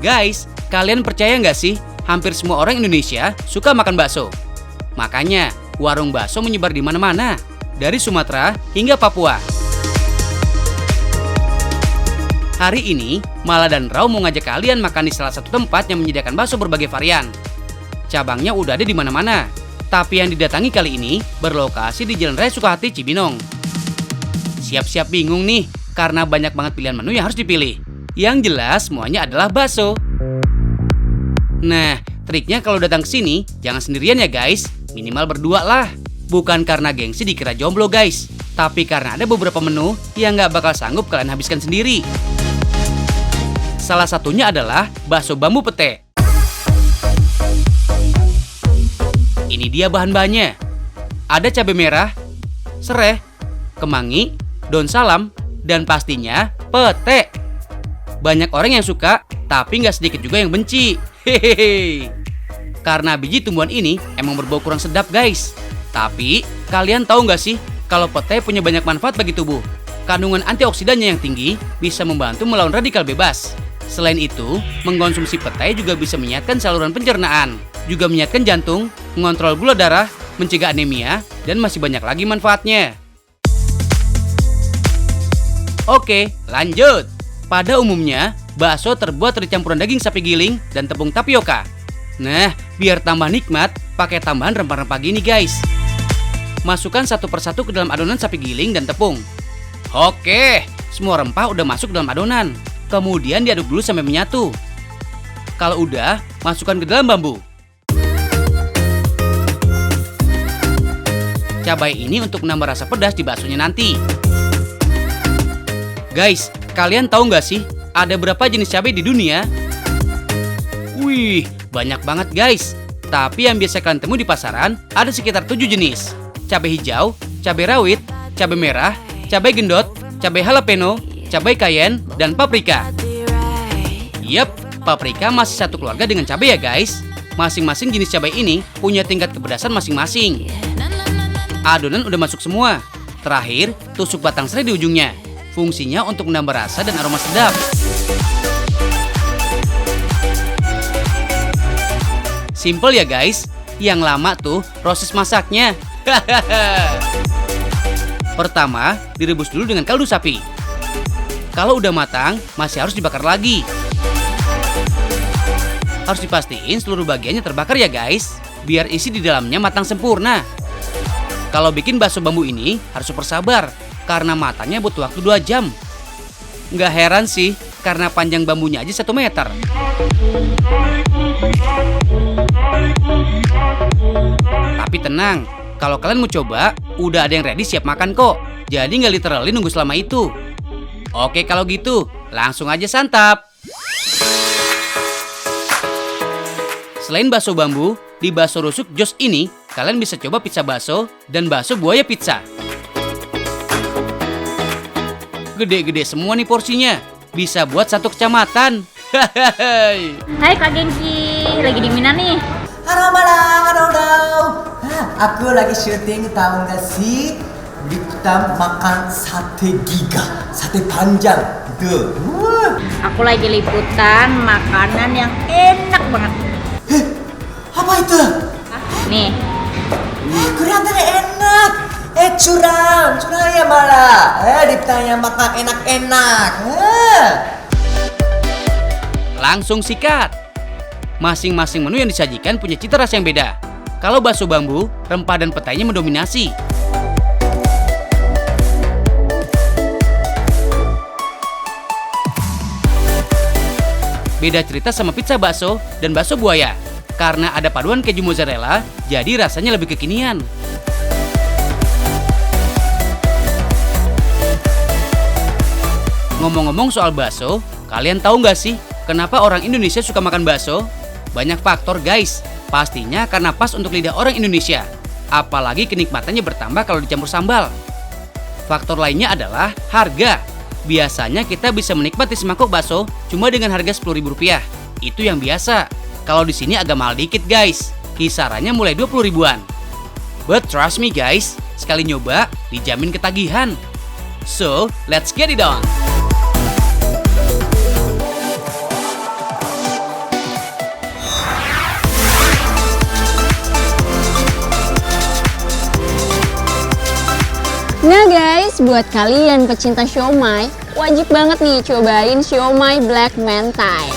Guys, kalian percaya nggak sih? Hampir semua orang Indonesia suka makan bakso. Makanya, warung bakso menyebar di mana-mana, dari Sumatera hingga Papua. Hari ini, Mala dan Rau mau ngajak kalian makan di salah satu tempat yang menyediakan bakso berbagai varian. Cabangnya udah ada di mana-mana, tapi yang didatangi kali ini berlokasi di Jalan Raya Sukahati, Cibinong. Siap-siap bingung nih, karena banyak banget pilihan menu yang harus dipilih. Yang jelas semuanya adalah bakso. Nah, triknya kalau datang ke sini, jangan sendirian ya guys. Minimal berdua lah. Bukan karena gengsi dikira jomblo guys, tapi karena ada beberapa menu yang nggak bakal sanggup kalian habiskan sendiri. Salah satunya adalah bakso bambu pete. Ini dia bahan-bahannya. Ada cabai merah, sereh, kemangi, daun salam, dan pastinya pete. Banyak orang yang suka, tapi nggak sedikit juga yang benci. Hehehe. Karena biji tumbuhan ini emang berbau kurang sedap guys. Tapi, kalian tahu nggak sih kalau pete punya banyak manfaat bagi tubuh? Kandungan antioksidannya yang tinggi bisa membantu melawan radikal bebas. Selain itu, mengkonsumsi pete juga bisa menyehatkan saluran pencernaan, juga menyehatkan jantung, mengontrol gula darah, mencegah anemia, dan masih banyak lagi manfaatnya. Oke, lanjut. Pada umumnya, bakso terbuat dari campuran daging sapi giling dan tepung tapioka. Nah, biar tambah nikmat, pakai tambahan rempah-rempah gini guys. Masukkan satu persatu ke dalam adonan sapi giling dan tepung. Oke, semua rempah udah masuk dalam adonan. Kemudian diaduk dulu sampai menyatu. Kalau udah, masukkan ke dalam bambu. Cabai ini untuk menambah rasa pedas di baksonya nanti. Guys, kalian tahu nggak sih ada berapa jenis cabai di dunia? Wih, banyak banget guys. Tapi yang biasa kalian temui di pasaran ada sekitar 7 jenis. Cabai hijau, cabai rawit, cabai merah, cabai gendot, cabai jalapeno, cabai cayenne, dan paprika. Yap, paprika masih satu keluarga dengan cabai ya guys. Masing-masing jenis cabai ini punya tingkat kepedasan masing-masing. Adonan udah masuk semua. Terakhir, tusuk batang serai di ujungnya. Fungsinya untuk menambah rasa dan aroma sedap. Simple ya guys. Yang lama tuh proses masaknya. Pertama, direbus dulu dengan kaldu sapi. Kalau udah matang, masih harus dibakar lagi. Harus dipastiin seluruh bagiannya terbakar ya guys, biar isi di dalamnya matang sempurna. Kalau bikin bakso bambu ini harus super sabar, karena matangnya butuh waktu 2 jam. Nggak heran sih, karena panjang bambunya aja 1 meter. Tapi tenang, kalau kalian mau coba, udah ada yang ready siap makan kok. Jadi nggak literally nunggu selama itu. Oke kalau gitu, langsung aja santap. Selain bakso bambu, di bakso rusuk Jos ini, kalian bisa coba pizza bakso dan bakso buaya pizza. Gede-gede semua nih porsinya. Bisa buat 1 kecamatan. Hai Kak Gengki, lagi di mana nih? Halo Malang, halo. Aku lagi syuting, tahu nggak sih? Kita makan sate giga, sate panjang gitu. Aku lagi liputan makanan yang enak banget. Apa itu? Nih, Kelihatannya enak. Curang ya malah. Ditanya makan enak-enak. Langsung sikat. Masing-masing menu yang disajikan punya cita rasa yang beda. Kalau bakso bambu, rempah dan petainya mendominasi. Beda cerita sama pizza bakso dan bakso buaya. Karena ada paduan keju mozzarella, jadi rasanya lebih kekinian. Ngomong-ngomong soal bakso, kalian tahu nggak sih kenapa orang Indonesia suka makan bakso? Banyak faktor guys. Pastinya karena pas untuk lidah orang Indonesia. Apalagi kenikmatannya bertambah kalau dicampur sambal. Faktor lainnya adalah harga. Biasanya kita bisa menikmati semangkok bakso cuma dengan harga Rp10.000. Itu yang biasa. Kalau di sini agak mahal dikit guys. Kisarannya mulai 20 ribuan. But trust me guys, sekali nyoba dijamin ketagihan. So, let's get it on. Nah guys, buat kalian pecinta siomay, wajib banget nih cobain siomay black mentai.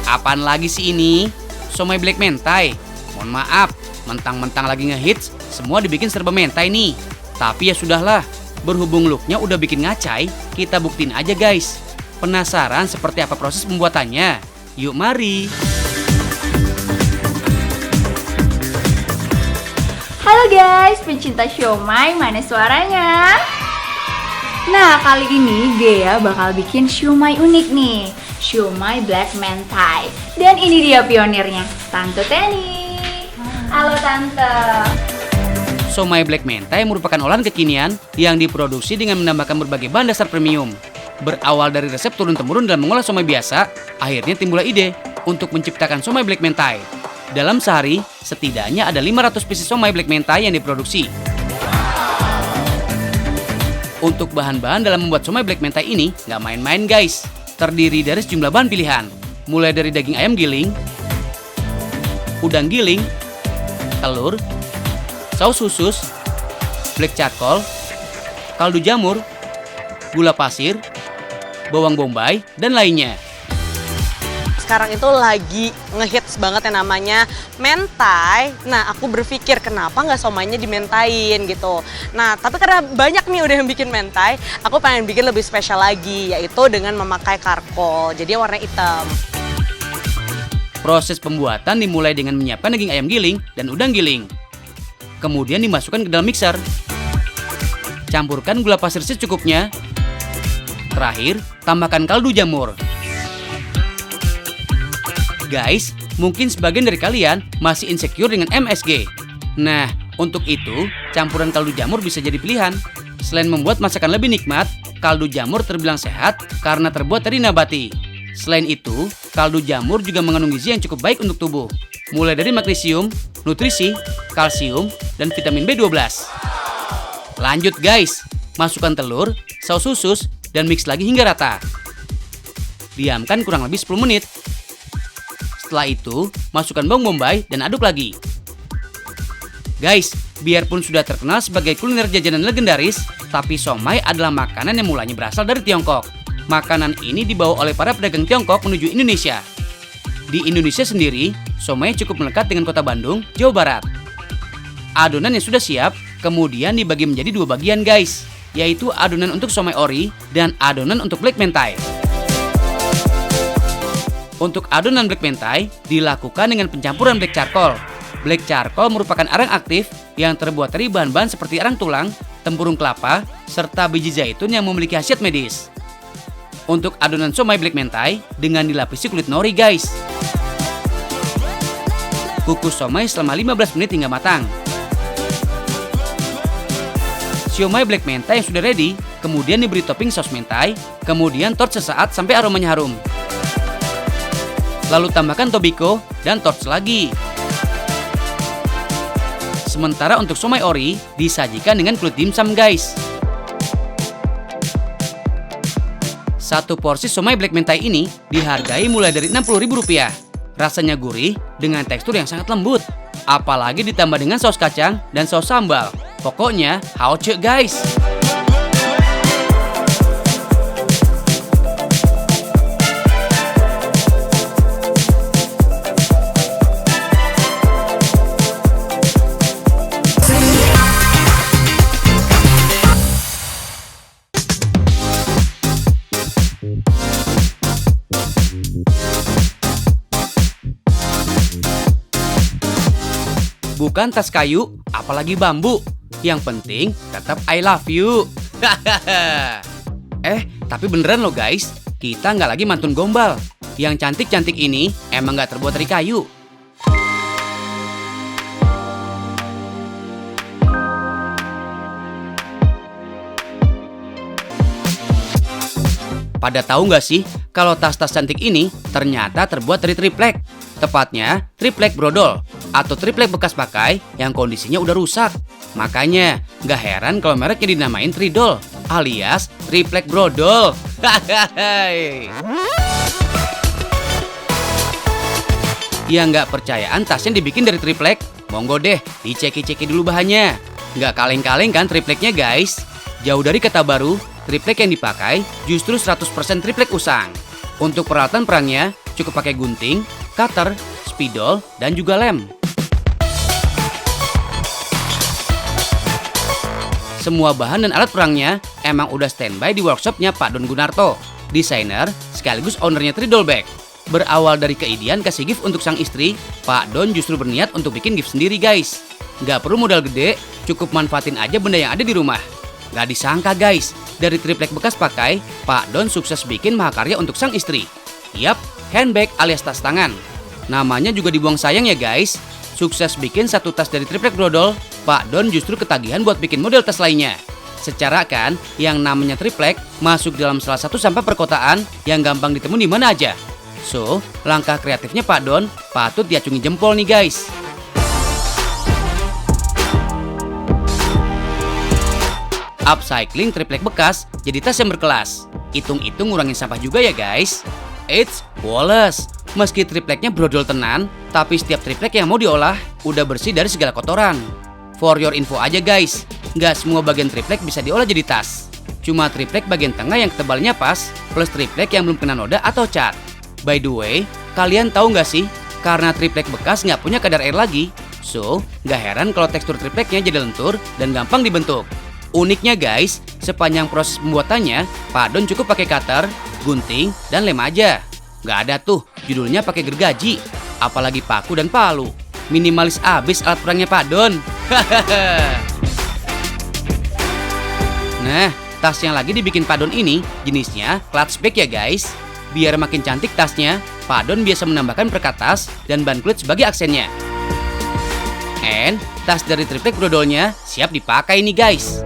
Apaan lagi sih ini? Siomay black mentai. Mohon maaf, mentang-mentang lagi ngehits, semua dibikin serba mentai nih. Tapi ya sudahlah, berhubung looknya udah bikin ngacai, kita buktiin aja guys. Penasaran seperti apa proses pembuatannya? Yuk mari. Halo guys, pencinta siomay, mana suaranya? Nah, kali ini Gea bakal bikin siomay unik nih, siomay black mentai. Dan ini dia pionirnya, Tante Teni. Halo Tante. Siomay black mentai merupakan olahan kekinian yang diproduksi dengan menambahkan berbagai bahan dasar premium. Berawal dari resep turun-temurun dalam mengolah siomay biasa, akhirnya timbullah ide untuk menciptakan siomay black mentai. Dalam sehari, setidaknya ada 500 pieces siomay black mentai yang diproduksi. Untuk bahan-bahan dalam membuat siomay black mentai ini nggak main-main guys. Terdiri dari sejumlah bahan pilihan, mulai dari daging ayam giling, udang giling, telur, saus khusus, black charcoal, kaldu jamur, gula pasir, bawang bombay, dan lainnya. Sekarang itu lagi ngehits banget yang namanya mentai. Nah, aku berpikir kenapa nggak siomaynya dimentain gitu. Nah, tapi karena banyak nih udah yang bikin mentai, aku pengen bikin lebih spesial lagi, yaitu dengan memakai karkol. Jadi warna hitam. Proses pembuatan dimulai dengan menyiapkan daging ayam giling dan udang giling. Kemudian dimasukkan ke dalam mixer. Campurkan gula pasir secukupnya. Terakhir, tambahkan kaldu jamur. Guys, mungkin sebagian dari kalian masih insecure dengan MSG. Nah, untuk itu, campuran kaldu jamur bisa jadi pilihan. Selain membuat masakan lebih nikmat, kaldu jamur terbilang sehat karena terbuat dari nabati. Selain itu, kaldu jamur juga mengandung gizi yang cukup baik untuk tubuh. Mulai dari magnesium, nutrisi, kalsium, dan vitamin B12. Lanjut guys, masukkan telur, saus khusus, dan mix lagi hingga rata. Diamkan kurang lebih 10 menit. Setelah itu, masukkan bawang bombay dan aduk lagi. Guys, biarpun sudah terkenal sebagai kuliner jajanan legendaris, tapi siomay adalah makanan yang mulanya berasal dari Tiongkok. Makanan ini dibawa oleh para pedagang Tiongkok menuju Indonesia. Di Indonesia sendiri, siomay cukup melekat dengan kota Bandung, Jawa Barat. Adonan yang sudah siap, kemudian dibagi menjadi dua bagian guys, yaitu adonan untuk siomay ori dan adonan untuk black mentai. Untuk adonan black mentai dilakukan dengan pencampuran black charcoal. Black charcoal merupakan arang aktif yang terbuat dari bahan-bahan seperti arang tulang, tempurung kelapa, serta biji zaitun yang memiliki khasiat medis. Untuk adonan siomay black mentai dengan dilapisi kulit nori guys. Kukus siomay selama 15 menit hingga matang. Siomay black mentai yang sudah ready, kemudian diberi topping saus mentai, kemudian torch sesaat sampai aromanya harum. Lalu tambahkan tobiko dan torch lagi. Sementara untuk siomay ori disajikan dengan kulit dimsum guys. Satu porsi siomay black mentai ini dihargai mulai dari Rp60.000. Rasanya gurih dengan tekstur yang sangat lembut. Apalagi ditambah dengan saus kacang dan saus sambal. Pokoknya hauce guys. Bukan tas kayu, apalagi bambu. Yang penting tetap I love you. Tapi beneran loh guys, kita nggak lagi mantun gombal. Yang cantik-cantik ini emang nggak terbuat dari kayu. Pada tahu nggak sih kalau tas-tas cantik ini ternyata terbuat dari triplek. Tepatnya triplek brodol atau triplek bekas pakai yang kondisinya udah rusak. Makanya nggak heran kalau mereknya dinamain Tridol alias triplek brodol. Yang nggak percayaan tasnya dibikin dari triplek? Monggo deh diceki-ceki dulu bahannya. Nggak kaleng-kaleng kan tripleknya guys? Jauh dari kata baru, triplek yang dipakai justru 100% triplek usang. Untuk peralatan perangnya cukup pakai gunting, cutter, spidol, dan juga lem. Semua bahan dan alat perangnya emang udah standby di workshopnya Pak Don Gunarto, desainer sekaligus ownernya Tridol Bag. Berawal dari keidean kasih gift untuk sang istri, Pak Don justru berniat untuk bikin gift sendiri guys. Nggak perlu modal gede, cukup manfaatin aja benda yang ada di rumah. Nggak disangka guys, dari triplek bekas pakai, Pak Don sukses bikin mahakarya untuk sang istri. Yap, handbag alias tas tangan. Namanya juga dibuang sayang ya guys. Sukses bikin satu tas dari triplek brodol, Pak Don justru ketagihan buat bikin model tas lainnya. Secara kan, yang namanya triplek masuk dalam salah satu sampah perkotaan yang gampang ditemu di mana aja. So, langkah kreatifnya Pak Don patut diacungi jempol nih guys. Upcycling triplek bekas jadi tas yang berkelas. Hitung-hitung ngurangin sampah juga ya guys. Eits, Wallace, meski tripleknya brodol tenan, tapi setiap triplek yang mau diolah udah bersih dari segala kotoran. For your info aja guys, nggak semua bagian triplek bisa diolah jadi tas. Cuma triplek bagian tengah yang ketebalnya pas, plus triplek yang belum kena noda atau cat. By the way, kalian tahu nggak sih, karena triplek bekas nggak punya kadar air lagi, so nggak heran kalau tekstur tripleknya jadi lentur dan gampang dibentuk. Uniknya guys, sepanjang proses pembuatannya, Pak Don cukup pakai cutter, gunting, dan lem aja. Nggak ada tuh judulnya pakai gergaji, apalagi paku dan palu. Minimalis abis alat perangnya Pak Don. Nah, tas yang lagi dibikin Pak Don ini jenisnya clutch bag ya guys. Biar makin cantik tasnya, Pak Don biasa menambahkan perekat tas dan ban kulit sebagai aksennya. And tas dari triplek brodolnya siap dipakai nih guys.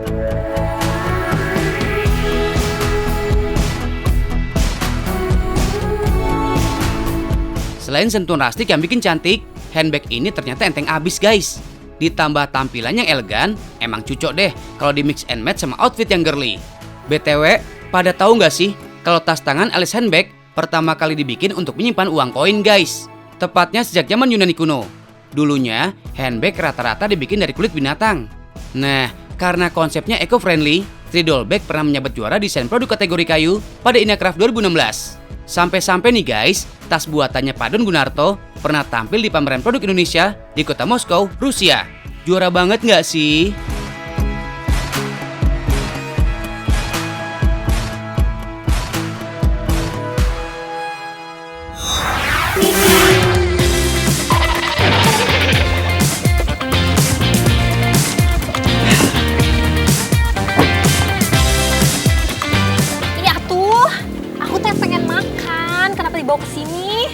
Selain sentuhan rustic yang bikin cantik, handbag ini ternyata enteng abis guys. Ditambah tampilannya yang elegan, emang cocok deh kalau di mix and match sama outfit yang girly. BTW, pada tahu nggak sih kalau tas tangan alias handbag pertama kali dibikin untuk menyimpan uang koin guys. Tepatnya sejak zaman Yunani kuno. Dulunya, handbag rata-rata dibikin dari kulit binatang. Nah, karena konsepnya eco-friendly, Tridol Bag pernah menyabet juara desain produk kategori kayu pada Inacraft 2016. Sampai-sampai nih guys, tas buatannya Pak Don Gunarto pernah tampil di pameran produk Indonesia di kota Moskow, Rusia. Juara banget nggak sih? Ya tuh, aku teh pengen makan. Kenapa dibawa ke sini?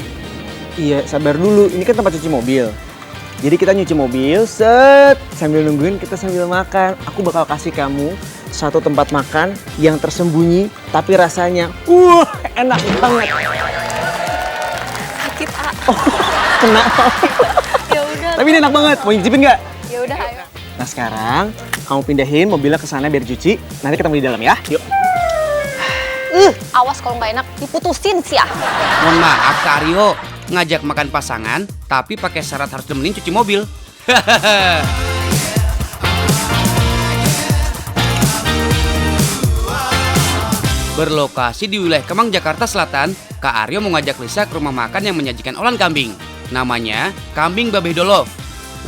Iya, sabar dulu. Ini kan tempat cuci mobil. Jadi kita nyuci mobil, set, sambil nungguin kita sambil makan. Aku bakal kasih kamu satu tempat makan yang tersembunyi, tapi rasanya, enak banget. Sakit, ah. Oh, kenapa? Ya udah. Tapi ini enak banget. Mau nyicipin nggak? Ya udah, ayo. Nah sekarang, kamu pindahin mobilnya ke sana biar cuci. Nanti ketemu di dalam ya. Yuk. Awas kalau nggak enak diputusin sih ya. Mohon maaf Kak Aryo, ngajak makan pasangan tapi pakai syarat harus temenin cuci mobil. Berlokasi di wilayah Kemang, Jakarta Selatan, Kak Aryo mau ngajak Lisa ke rumah makan yang menyajikan olahan kambing. Namanya Kambing Babeh Dolov.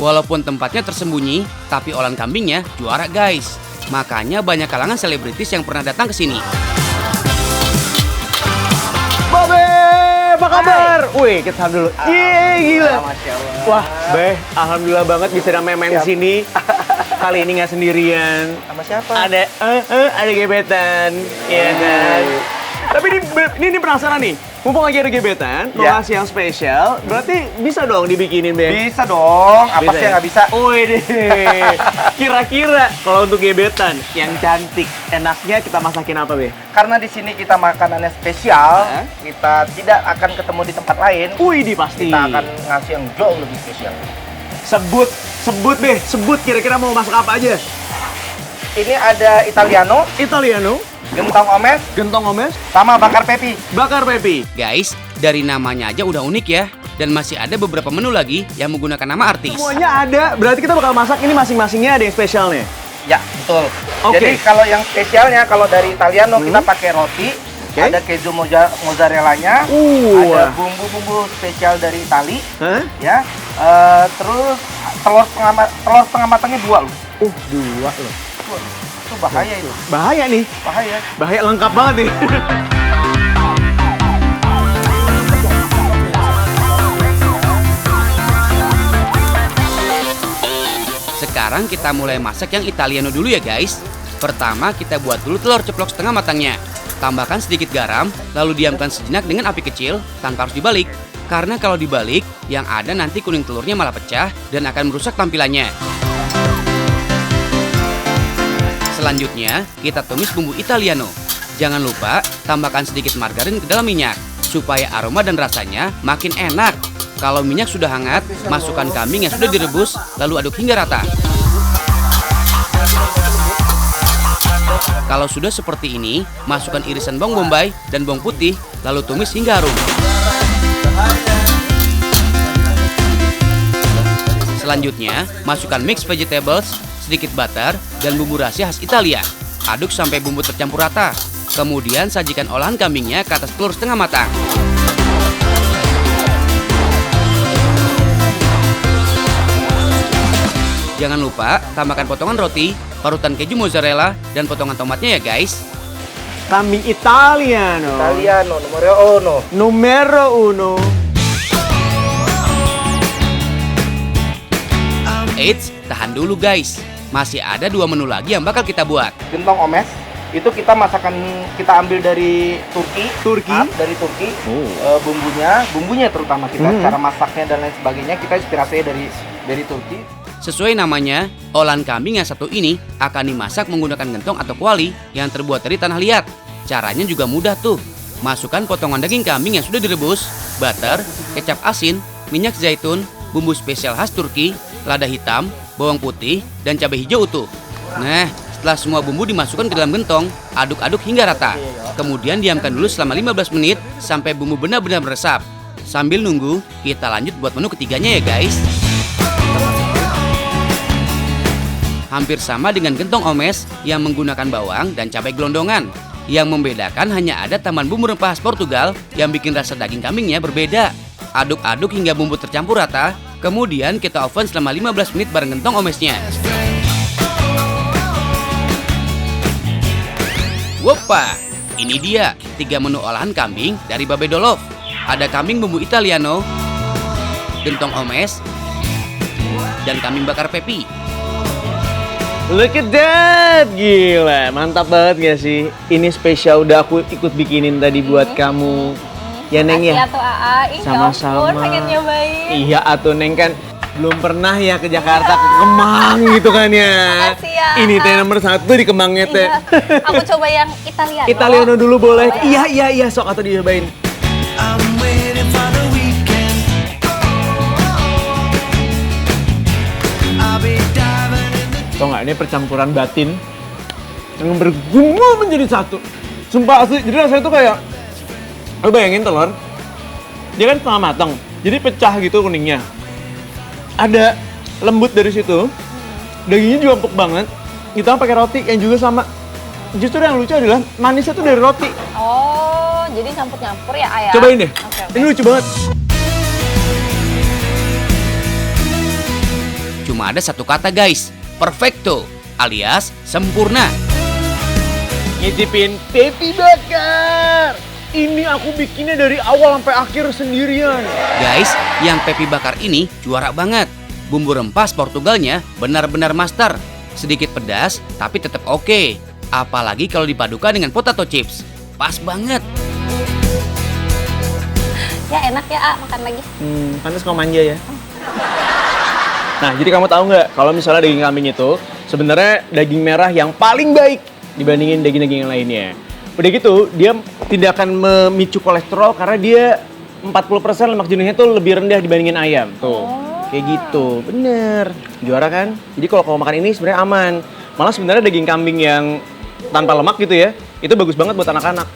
Walaupun tempatnya tersembunyi, tapi olahan kambingnya juara guys. Makanya banyak kalangan selebritis yang pernah datang ke sini. Babe, apa kabar? Wih, kita salam dulu. Gila. Masya Allah. Wah, Beh, alhamdulillah banget bisa ada main sini. Kali ini nggak sendirian. Sama siapa? Ada gebetan, iya kan? Tapi ini penasaran nih. Mumpung lagi ada gebetan, lokasi yang spesial, berarti bisa dong dibikinin, Beh? Bisa dong. Apa Bisa sih ya? yang nggak bisa? Wih, kira-kira kalau untuk gebetan yang cantik, enaknya kita masakin apa, Beh? Karena di sini kita makanannya spesial, kita tidak akan ketemu di tempat lain. Wih, di pasti. Kita akan ngasih yang jauh lebih spesial. Sebut, Beh. Sebut kira-kira mau masak apa aja? Ini ada Italiano, Italiano, gentong omes, Gentong omes, sama bakar pepi. bakar pepi. Guys, dari namanya aja udah unik ya. Dan masih ada beberapa menu lagi yang menggunakan nama artis. Semuanya ada. Berarti kita bakal masak ini masing-masingnya ada yang spesialnya. Ya, betul. Oke. Jadi kalau yang spesialnya, kalau dari Italiano kita pakai roti, Oke. ada keju mozzarellanya, ada bumbu-bumbu spesial dari Itali, Hah? ya. Terus telur setengah matangnya 2 loh. 2 loh. Itu bahaya itu, Bahaya nih. bahaya. Bahaya lengkap banget nih. Sekarang kita mulai masak yang Italiano dulu ya guys. Pertama kita buat dulu telur ceplok setengah matangnya. Tambahkan sedikit garam, lalu diamkan sejenak dengan api kecil tanpa harus dibalik. Karena kalau dibalik, yang ada nanti kuning telurnya malah pecah dan akan merusak tampilannya. Selanjutnya, kita tumis bumbu Italiano. Jangan lupa tambahkan sedikit margarin ke dalam minyak supaya aroma dan rasanya makin enak. Kalau minyak sudah hangat, masukkan kambing yang sudah direbus, lalu aduk hingga rata. Kalau sudah seperti ini, masukkan irisan bawang bombay dan bawang putih, lalu tumis hingga harum. Selanjutnya, masukkan mix vegetables, sedikit butter, dan bumbu rahasia khas Italia. Aduk sampai bumbu tercampur rata. Kemudian sajikan olahan kambingnya ke atas telur setengah matang. Jangan lupa tambahkan potongan roti, parutan keju mozzarella, dan potongan tomatnya ya guys. Kambing Italiano. Italiano, Numero uno. Eits, tahan dulu guys. Masih ada 2 menu lagi yang bakal kita buat. gentong omes. Itu kita ambil dari Turki. Dari Turki. Bumbunya terutama kita cara masaknya dan lain sebagainya kita inspirasinya dari Turki. Sesuai namanya, olahan kambing yang satu ini akan dimasak menggunakan gentong atau kuali yang terbuat dari tanah liat. Caranya juga mudah tuh. Masukkan potongan daging kambing yang sudah direbus, butter, kecap asin, minyak zaitun, bumbu spesial khas Turki, lada hitam, bawang putih, dan cabai hijau utuh. Nah, setelah semua bumbu dimasukkan ke dalam gentong, aduk-aduk hingga rata. Kemudian diamkan dulu selama 15 menit sampai bumbu benar-benar meresap. Sambil nunggu, kita lanjut buat menu ketiganya ya guys. Hampir sama dengan gentong omes yang menggunakan bawang dan cabai gelondongan. Yang membedakan hanya ada tambahan bumbu rempah khas Portugal yang bikin rasa daging kambingnya berbeda. Aduk-aduk hingga bumbu tercampur rata, kemudian kita oven selama 15 menit bareng gentong omesnya. Woppa, ini dia 3 menu olahan kambing dari Babe Dolov. Ada kambing bumbu Italiano, gentong omes, dan kambing bakar pepi. Look at that, gila, mantap banget gak sih? Ini spesial udah aku ikut bikinin tadi buat kamu. Ya Neng ya? Makasih atuh AA, Sama-sama. pengen nyobain. Iya atuh Neng kan belum pernah ya ke Jakarta, ke Kemang gitu kan ya. Makasih ya, Ini teh AA. nomor 1 di Kemangnya teh. Iya, aku coba yang Italiano. Italiano dulu boleh. Boleh. Iya, sok atau dicobain. Tau nggak, ini percampuran batin yang bergumul menjadi satu. Sumpah asli, jadi rasanya tuh kayak, lo bayangin telur, dia kan setengah matang, jadi pecah gitu kuningnya. Ada lembut dari situ, dagingnya juga empuk banget. Kita pakai roti yang juga sama. Justru yang lucu adalah manisnya tuh dari roti. Oh, jadi campur-campur ya ayah? Cobain deh, Oke. ini lucu banget. Cuma ada satu kata guys, perfecto alias sempurna. Ngicipin pepi bakar. Ini aku bikinnya dari awal sampai akhir sendirian. Guys, yang pepi bakar ini juara banget. Bumbu rempah Portugalnya benar-benar master. Sedikit pedas, tapi tetap oke. Apalagi kalau dipadukan dengan potato chips. Pas banget. Ya enak ya, A, makan lagi. Pantes kau manja ya. Nah, jadi kamu tahu nggak kalau misalnya daging kambing itu sebenarnya daging merah yang paling baik dibandingin daging-daging yang lainnya. Udah gitu, dia tidak akan memicu kolesterol karena dia 40% lemak jenuhnya tuh lebih rendah dibandingin ayam. Tuh, kayak gitu. Bener. Juara kan? Jadi kalau kamu makan ini sebenarnya aman. Malah sebenarnya daging kambing yang tanpa lemak gitu ya, Itu bagus banget buat anak-anak.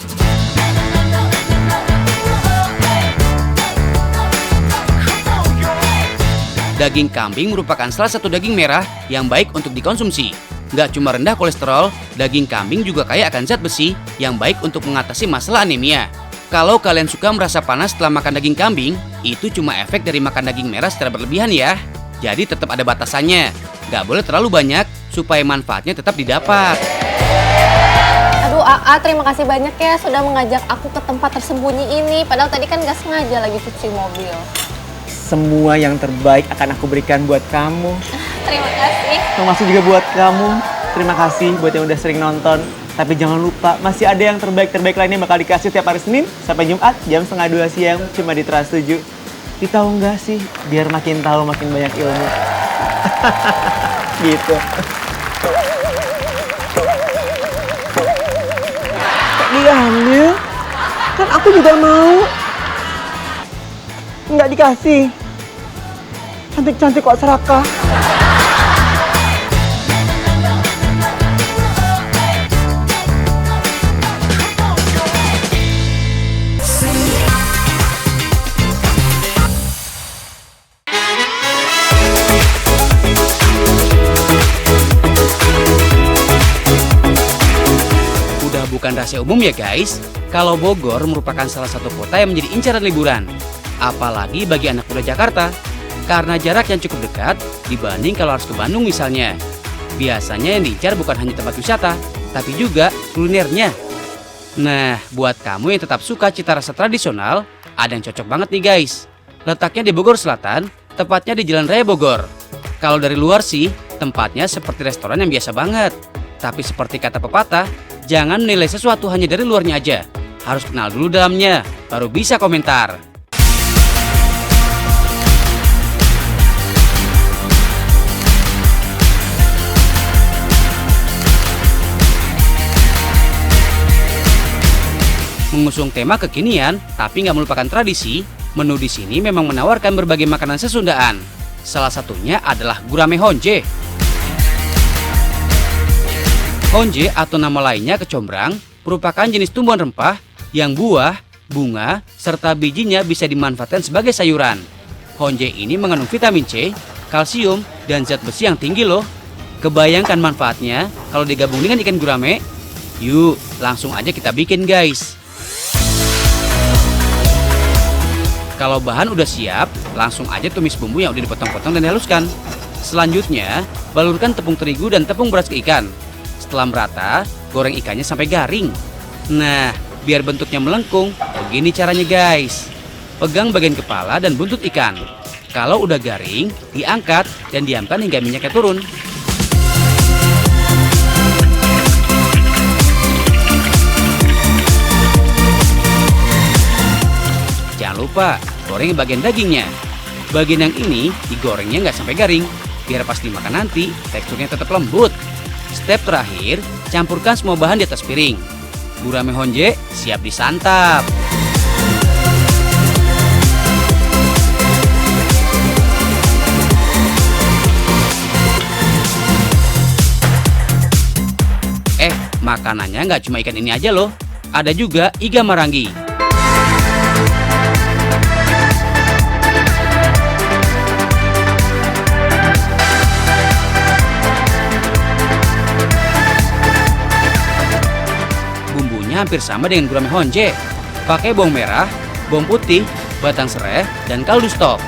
Daging kambing merupakan salah satu daging merah yang baik untuk dikonsumsi. Nggak cuma rendah kolesterol, daging kambing juga kaya akan zat besi yang baik untuk mengatasi masalah anemia. Kalau kalian suka merasa panas setelah makan daging kambing, itu cuma efek dari makan daging merah secara berlebihan ya. Jadi tetap ada batasannya. Nggak boleh terlalu banyak supaya manfaatnya tetap didapat. Aduh AA, terima kasih banyak ya sudah mengajak aku ke tempat tersembunyi ini. Padahal tadi kan gak sengaja lagi cuci mobil. Semua yang terbaik akan aku berikan buat kamu. Terima kasih. Termasuk juga buat kamu. Terima kasih buat yang udah sering nonton. Tapi jangan lupa, masih ada yang terbaik-terbaik lainnya bakal dikasih tiap hari Senin sampai Jumat jam 1:30 siang cuma di Trans 7. Tahu nggak sih? Biar makin tahu makin banyak ilmu. Gitu. Kok diambil? Kan aku juga mau. Nggak dikasih. Cantik-cantik kok serakah. Udah bukan rahasia umum ya guys, kalau Bogor merupakan salah satu kota yang menjadi incaran liburan. Apalagi bagi anak muda Jakarta, karena jarak yang cukup dekat dibanding kalau harus ke Bandung misalnya. Biasanya yang diincar bukan hanya tempat wisata, tapi juga kulinernya. Nah, buat kamu yang tetap suka cita rasa tradisional, ada yang cocok banget nih guys. Letaknya di Bogor Selatan, tepatnya di Jalan Raya Bogor. Kalau dari luar sih, tempatnya seperti restoran yang biasa banget. Tapi seperti kata pepatah, jangan menilai sesuatu hanya dari luarnya aja. Harus kenal dulu dalamnya, baru bisa komentar. Mengusung tema kekinian, tapi nggak melupakan tradisi, menu di sini memang menawarkan berbagai makanan sesundaan. Salah satunya adalah gurame honje. Honje atau nama lainnya kecombrang merupakan jenis tumbuhan rempah yang buah, bunga, serta bijinya bisa dimanfaatkan sebagai sayuran. Honje ini mengandung vitamin C, kalsium, dan zat besi yang tinggi loh. Kebayangkan manfaatnya kalau digabung dengan ikan gurame? Yuk, langsung aja kita bikin guys. Kalau bahan udah siap, langsung aja tumis bumbu yang udah dipotong-potong dan dihaluskan. Selanjutnya, balurkan tepung terigu dan tepung beras ke ikan. Setelah merata, goreng ikannya sampai garing. Nah, biar bentuknya melengkung, begini caranya guys. Pegang bagian kepala dan buntut ikan. Kalau udah garing, diangkat dan diamkan hingga minyaknya turun. Jangan lupa goreng bagian dagingnya. Bagian yang ini digorengnya nggak sampai garing, biar pas dimakan nanti teksturnya tetap lembut. Step terakhir, campurkan semua bahan di atas piring. Gurame honje siap disantap. Makanannya nggak cuma ikan ini aja loh, ada juga iga marangi. Bumbunya hampir sama dengan gurame honje. Pakai bawang merah, bawang putih, batang serai, dan kaldu stok.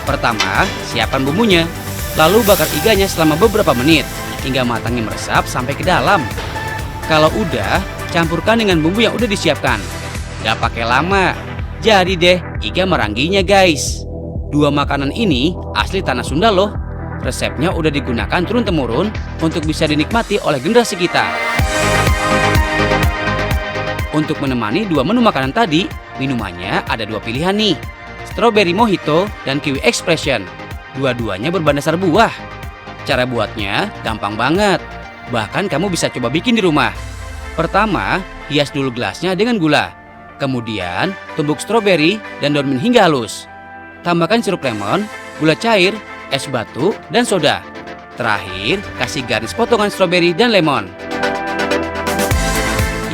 Pertama, siapkan bumbunya, lalu bakar iganya selama beberapa menit hingga matangnya meresap sampai ke dalam. Kalau udah, campurkan dengan bumbu yang udah disiapkan. Gak pakai lama, jadi deh iga maranginya guys. Dua makanan ini asli tanah Sunda loh. Resepnya udah digunakan turun-temurun untuk bisa dinikmati oleh generasi kita. Untuk menemani dua menu makanan tadi, minumannya ada dua pilihan nih. Strawberry mojito dan kiwi expression. Dua-duanya berbahan dasar buah. Cara buatnya gampang banget. Bahkan kamu bisa coba bikin di rumah. Pertama, hias dulu gelasnya dengan gula. Kemudian, tumbuk stroberi dan daun mint hingga halus. Tambahkan sirup lemon, gula cair, es batu, dan soda. Terakhir, kasih garis potongan stroberi dan lemon.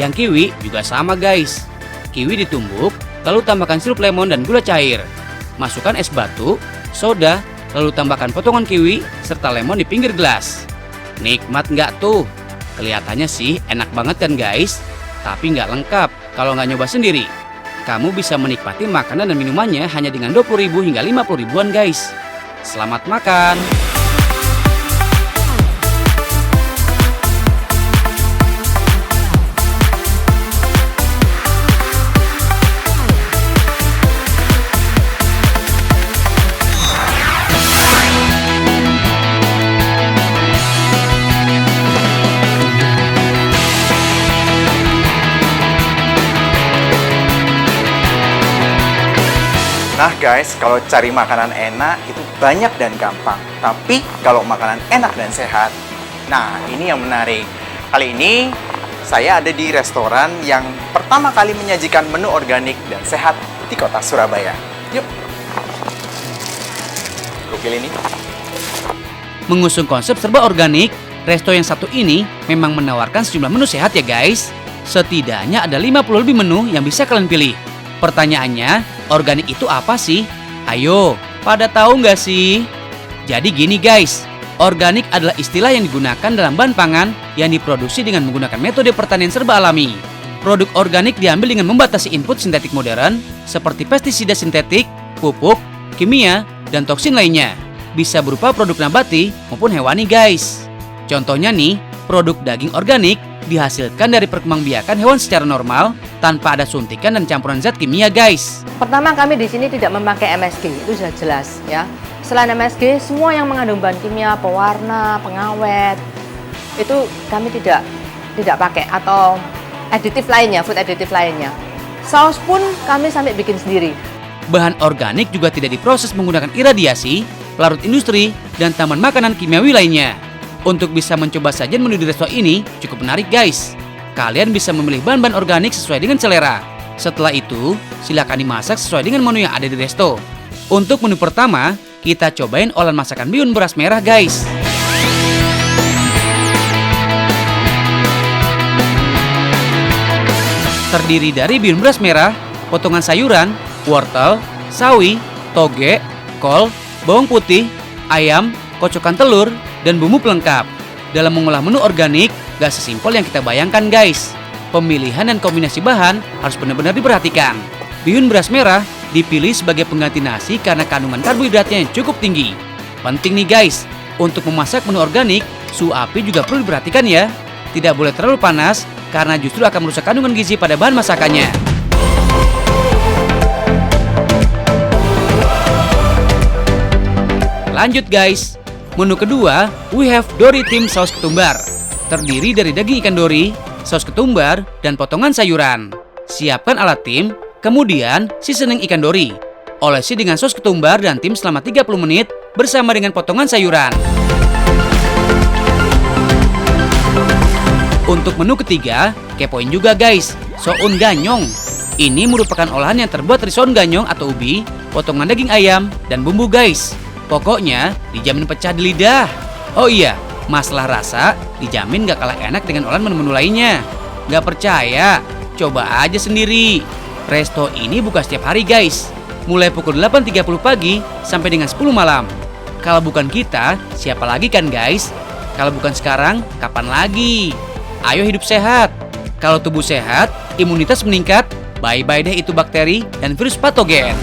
Yang kiwi juga sama guys. Kiwi ditumbuk, lalu tambahkan sirup lemon dan gula cair. Masukkan es batu, soda, lalu tambahkan potongan kiwi serta lemon di pinggir gelas. Nikmat nggak tuh? Kelihatannya sih enak banget kan guys? Tapi nggak lengkap kalau nggak nyoba sendiri. Kamu bisa menikmati makanan dan minumannya hanya dengan 20.000 hingga 50 ribuan guys. Selamat makan! Nah guys, kalau cari makanan enak itu banyak dan gampang. Tapi kalau makanan enak dan sehat, nah ini yang menarik. Kali ini saya ada di restoran yang pertama kali menyajikan menu organik dan sehat di kota Surabaya. Yuk. Gokil ini. Mengusung konsep serba organik, resto yang satu ini memang menawarkan sejumlah menu sehat ya guys. Setidaknya ada 50 lebih menu yang bisa kalian pilih. Pertanyaannya, organik itu apa sih? Ayo, pada tahu nggak sih? Jadi gini guys, organik adalah istilah yang digunakan dalam bahan pangan yang diproduksi dengan menggunakan metode pertanian serba alami. Produk organik diambil dengan membatasi input sintetik modern seperti pestisida sintetik, pupuk, kimia, dan toksin lainnya. Bisa berupa produk nabati maupun hewani guys. Contohnya nih, produk daging organik dihasilkan dari perkembangbiakan hewan secara normal tanpa ada suntikan dan campuran zat kimia guys. Pertama, kami di sini tidak memakai MSG, itu sudah jelas ya. Selain MSG, semua yang mengandung bahan kimia, pewarna, pengawet, itu kami tidak pakai, atau aditif lainnya, food aditif lainnya. Saus pun kami sampai bikin sendiri. Bahan organik juga tidak diproses menggunakan iradiasi, larut industri, dan taman makanan kimiawi lainnya. Untuk bisa mencoba sajian menu di resto ini cukup menarik guys. Kalian bisa memilih bahan-bahan organik sesuai dengan selera. Setelah itu, silakan dimasak sesuai dengan menu yang ada di resto. Untuk menu pertama, kita cobain olahan masakan bihun beras merah guys. Terdiri dari bihun beras merah, potongan sayuran, wortel, sawi, toge, kol, bawang putih, ayam, kocokan telur, dan bumbu pelengkap. Dalam mengolah menu organik, gak sesimpel yang kita bayangkan guys. Pemilihan dan kombinasi bahan harus benar-benar diperhatikan. Bihun beras merah dipilih sebagai pengganti nasi karena kandungan karbohidratnya yang cukup tinggi. Penting nih guys, untuk memasak menu organik, suhu api juga perlu diperhatikan ya. Tidak boleh terlalu panas karena justru akan merusak kandungan gizi pada bahan masakannya. Lanjut guys. Menu kedua, we have Dori Tim saus ketumbar. Terdiri dari daging ikan dori, saus ketumbar, dan potongan sayuran. Siapkan alat tim, kemudian seasoning ikan dori. Olesi dengan saus ketumbar dan tim selama 30 menit bersama dengan potongan sayuran. Untuk menu ketiga, kepoin juga guys, soun ganyong. Ini merupakan olahan yang terbuat dari soun ganyong atau ubi, potongan daging ayam, dan bumbu guys. Pokoknya dijamin pecah di lidah. Oh iya, masalah rasa dijamin gak kalah enak dengan olahan menu-menu lainnya. Gak percaya? Coba aja sendiri. Resto ini buka setiap hari guys, mulai pukul 8.30 pagi sampai dengan 10 malam. Kalau bukan kita, siapa lagi kan guys? Kalau bukan sekarang, kapan lagi? Ayo hidup sehat. Kalau tubuh sehat, imunitas meningkat, bye-bye deh itu bakteri dan virus patogen.